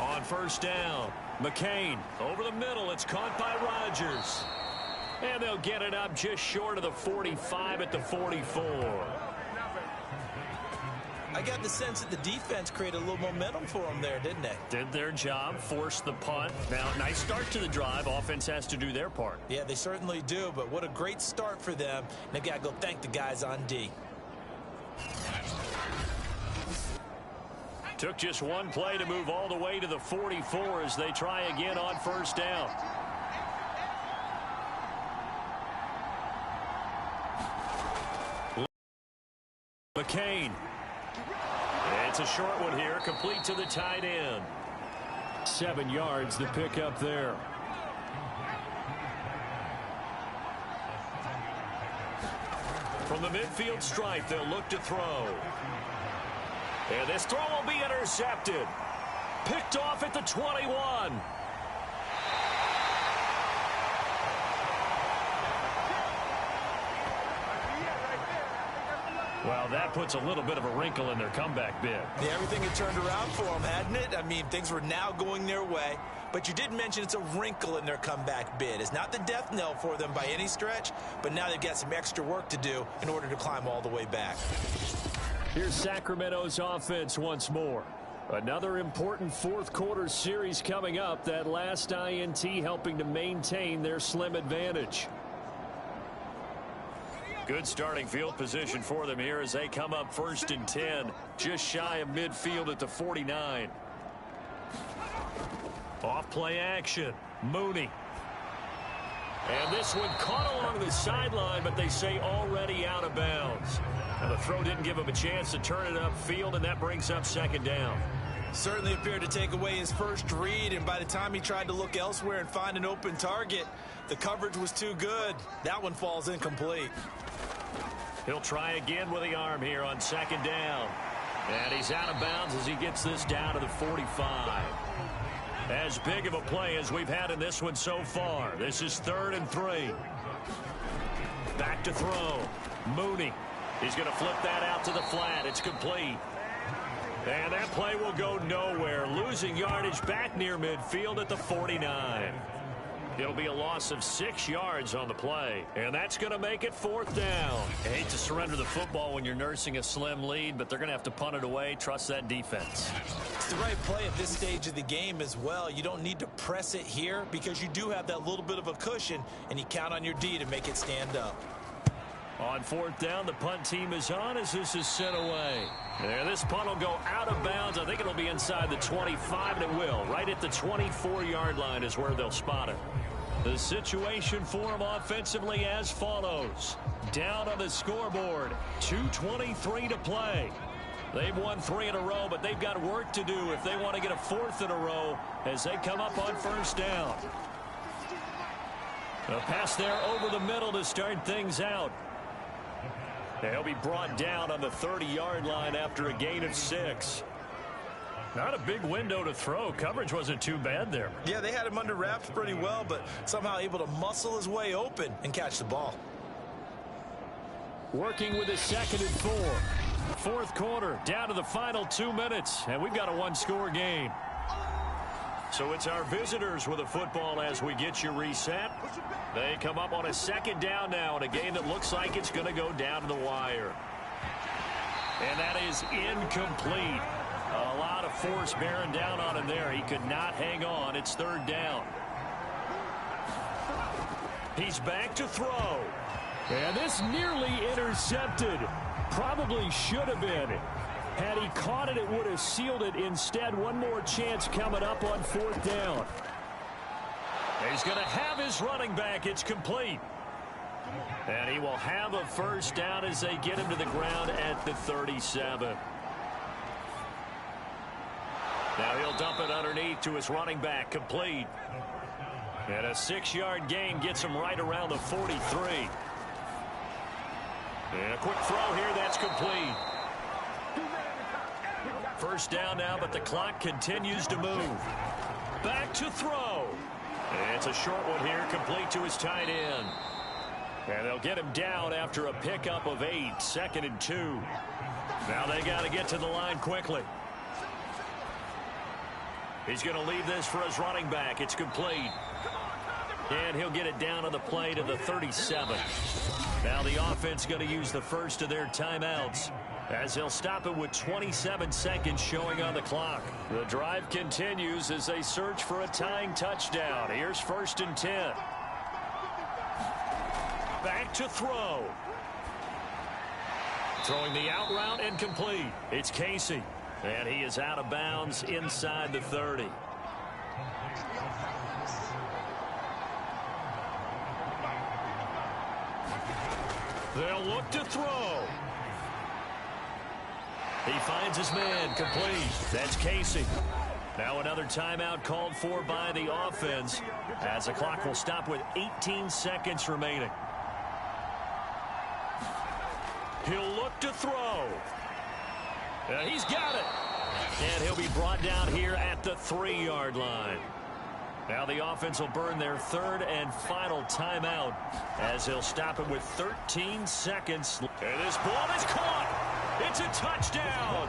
On first down, McCain over the middle. It's caught by Rodgers. And they'll get it up just short of the 45 at the 44. I got the sense that the defense created a little momentum for them there, didn't they? Did their job, forced the punt. Now, nice start to the drive. Offense has to do their part. Yeah, they certainly do, but what a great start for them. They've got to go thank the guys on D. Took just one play to move all the way to the 44 as they try again on first down. McCain. It's a short one here, complete to the tight end. 7 yards, the pickup there. From the midfield stripe, they'll look to throw. And this throw will be intercepted. Picked off at the 21. Well, that puts a little bit of a wrinkle in their comeback bid. Yeah, everything had turned around for them, hadn't it? I mean, things were now going their way. But you did mention it's a wrinkle in their comeback bid. It's not the death knell for them by any stretch, but now they've got some extra work to do in order to climb all the way back. Here's Sacramento's offense once more. Another important fourth quarter series coming up. That last INT helping to maintain their slim advantage. Good starting field position for them here as they come up 1st and 10. Just shy of midfield at the 49. Off play action. Mooney. And this one caught along the sideline, but they say already out of bounds. Now the throw didn't give him a chance to turn it upfield, and that brings up 2nd down. Certainly appeared to take away his first read, and by the time he tried to look elsewhere and find an open target, the coverage was too good. That one falls incomplete. He'll try again with the arm here on 2nd down. And he's out of bounds as he gets this down to the 45. As big of a play as we've had in this one so far. This is 3rd and 3. Back to throw. Mooney. He's going to flip that out to the flat. It's complete. And that play will go nowhere. Losing yardage back near midfield at the 49. It'll be a loss of 6 yards on the play. And that's going to make it 4th down. I hate to surrender the football when you're nursing a slim lead, but they're going to have to punt it away. Trust that defense. It's the right play at this stage of the game as well. You don't need to press it here because you do have that little bit of a cushion, and you count on your D to make it stand up. On 4th down, the punt team is on as this is sent away. And this punt will go out of bounds. I think it'll be inside the 25, and it will. Right at the 24-yard line is where they'll spot it. The situation for them offensively as follows. Down on the scoreboard, 2:23 to play. They've won 3 in a row, but they've got work to do if they want to get a 4th in a row as they come up on 1st down. A pass there over the middle to start things out. They'll be brought down on the 30-yard line after a gain of 6. Not a big window to throw. Coverage wasn't too bad there. Yeah, they had him under wraps pretty well, but somehow able to muscle his way open and catch the ball. Working with a 2nd and 4. 4th quarter, down to the final 2 minutes, and we've got a 1-score game. So it's our visitors with the football as we get you reset. They come up on a 2nd down now in a game that looks like it's going to go down to the wire. And that is incomplete. A lot of force bearing down on him there. He could not hang on. It's 3rd down. He's back to throw. And this nearly intercepted. Probably should have been. Had he caught it, it would have sealed it. Instead, one more chance coming up on 4th down. He's going to have his running back. It's complete. And he will have a 1st down as they get him to the ground at the 37. Now he'll dump it underneath to his running back. Complete. And a 6-yard gain gets him right around the 43. And a quick throw here. That's complete. 1st down now, but the clock continues to move. Back to throw. It's a short one here, complete to his tight end. And they'll get him down after a pickup of 8, 2nd and 2. Now they got to get to the line quickly. He's going to leave this for his running back. It's complete. And he'll get it down on the play to the 37. Now the offense going to use the first of their timeouts, as they'll stop it with 27 seconds showing on the clock. The drive continues as they search for a tying touchdown. Here's 1st and 10. Back to throw. Throwing the out route and complete. It's Casey. And he is out of bounds inside the 30. They'll look to throw. He finds his man, complete. That's Casey. Now another timeout called for by the offense, as the clock will stop with 18 seconds remaining. He'll look to throw. He's got it. And he'll be brought down here at the 3-yard line. Now the offense will burn their 3rd and final timeout, as they'll stop it with 13 seconds. And this ball is caught. It's a touchdown.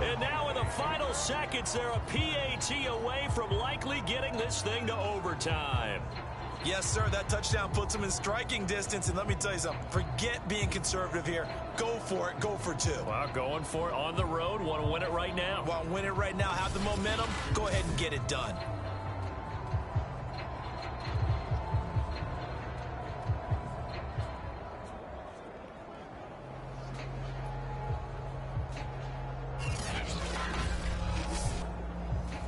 And now in the final seconds, they're a PAT away from likely getting this thing to overtime. Yes, sir, that touchdown puts them in striking distance. And let me tell you something, forget being conservative here. Go for it, go for 2. Well, going for it on the road. Want to win it right now. Want to win it right now, have the momentum, go ahead and get it done.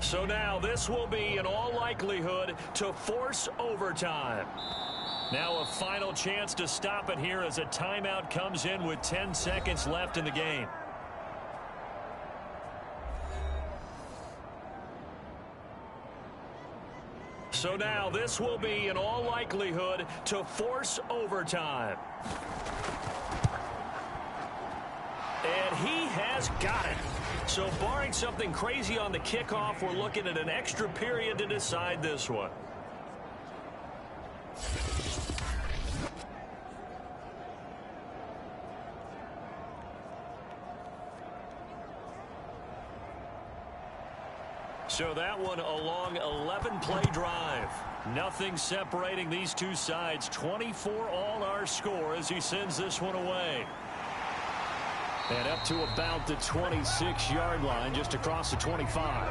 So now this will be, in all likelihood, to force overtime. Now a final chance to stop it here as a timeout comes in with 10 seconds left in the game. So now this will be, in all likelihood, to force overtime. And he has got it. So barring something crazy on the kickoff, we're looking at an extra period to decide this one. So that one a long 11-play drive. Nothing separating these two sides. 24 all our score as he sends this one away. And up to about the 26-yard line, just across the 25.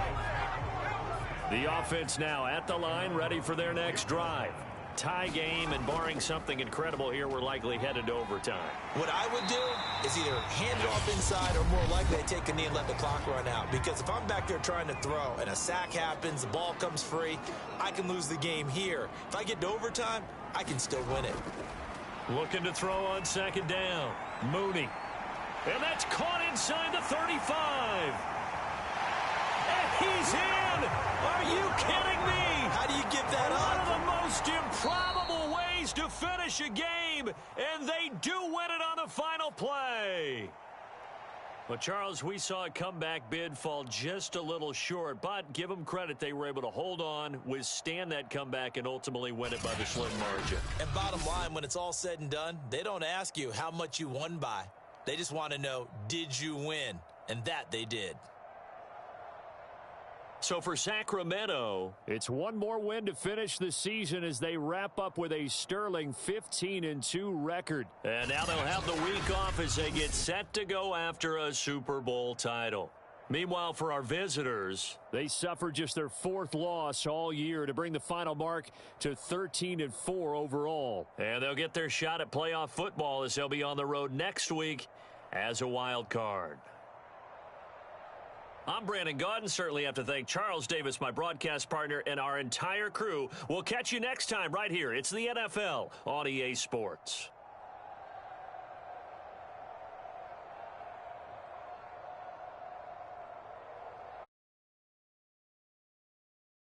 The offense now at the line, ready for their next drive. Tie game, and barring something incredible here, we're likely headed to overtime. What I would do is either hand it off inside, or more likely I take a knee and let the clock run out. Because if I'm back there trying to throw and a sack happens, the ball comes free, I can lose the game here. If I get to overtime, I can still win it. Looking to throw on 2nd down. Mooney. And that's caught inside the 35. And he's in. Are you kidding me? How do you give that up? One of the most improbable ways to finish a game, and they do win it on the final play. But, Charles, we saw a comeback bid fall just a little short, but give them credit. They were able to hold on, withstand that comeback, and ultimately win it by the slim margin. And bottom line, when it's all said and done, they don't ask you how much you won by. They just want to know, did you win? And that they did. So for Sacramento, it's one more win to finish the season as they wrap up with a sterling 15-2 record. And now they'll have the week off as they get set to go after a Super Bowl title. Meanwhile, for our visitors, they suffered just their 4th loss all year to bring the final mark to 13-4 overall. And they'll get their shot at playoff football as they'll be on the road next week as a wild card. I'm Brandon Gaudin. Certainly have to thank Charles Davis, my broadcast partner, and our entire crew. We'll catch you next time right here. It's the NFL on EA Sports.